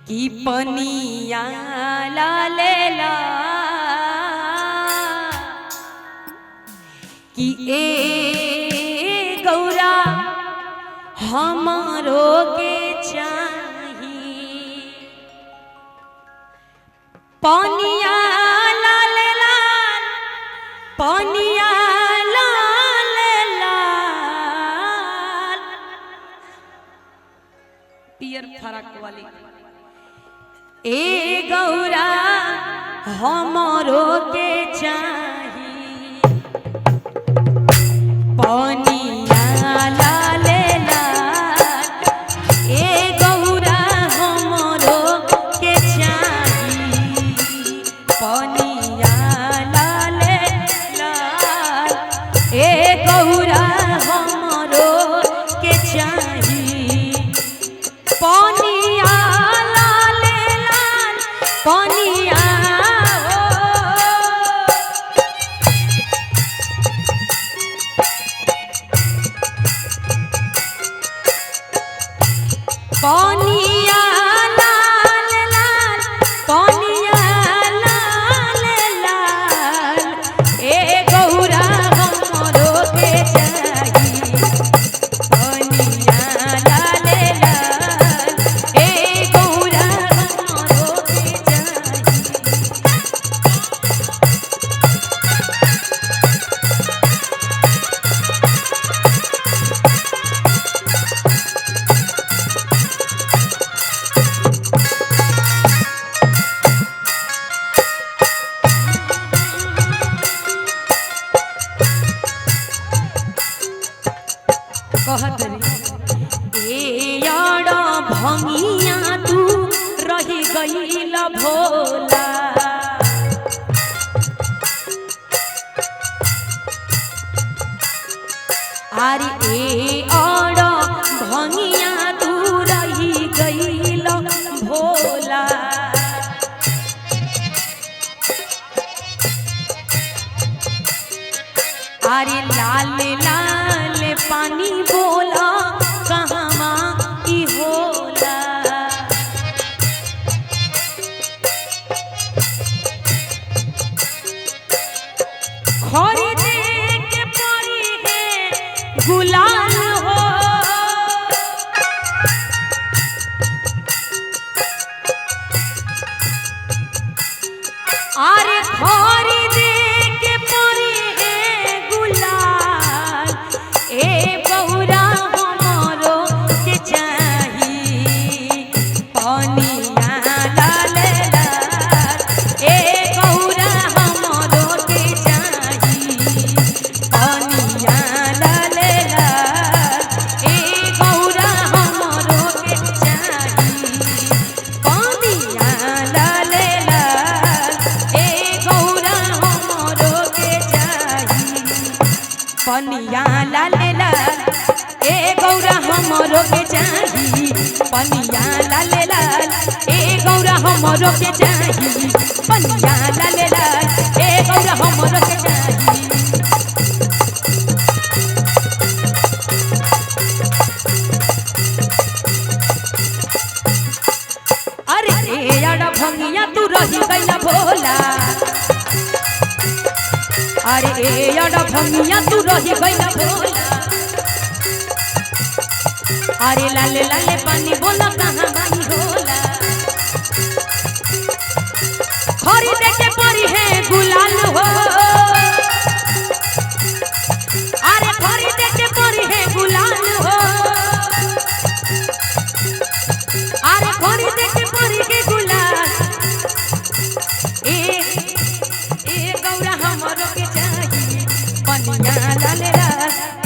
कि पनिया लालेला कि ए गौरा हमारो के चाही पनिया लालेला पनिया लालेला पियर फरक वाली ए गौरा हमारो के चाही पनिया लालेला ए गौरा हमारो के चाही पनिया लालेला ए गौरा हमारो के चाही पनिया पनिया पनिया लाल लाल पनिया लाल लाल ए गौरा हमरो के चाही पनिया लाल लाल ए गौरा हमरो के भंगिया तू रही गईल भोला अरे ए और भंगिया तू रही गईल भोला अरे लाल लाल पानी बोला कहवा की होला खरीदे के पड़ी है गुलाल हो अरे खरीदे के पड़ी है गुलाल ए बहुरा हमारो के चाही पनिया लाल लाल ए बहुरा हमारो के चाही पनिया लाल लाल ए बहुरा हमारो के चाही पनिया लाल लाल ए गौरा हमारो के चाही पनिया लाल लाल ए गौरा हमारो के चाही पनिया लाल लाल ए गौरा हमारो के चाही पनिया लाल लाल ए गौरा हमारो के चाही अरे ए याड़ा भंगिया तू रही गईला भोला अरे ए याड़ा भंगिया तू रही गईला भोला अरे लाले लाले पानी बोला कहाँ बाई होला खरीदे के पड़ी है गुलाल हो अरे खरीदे के पड़ी है गुलाल हो अरे खरीदे के पड़ी के गुलाल ए गौरा हमरो के चाही पनिया लाल लाल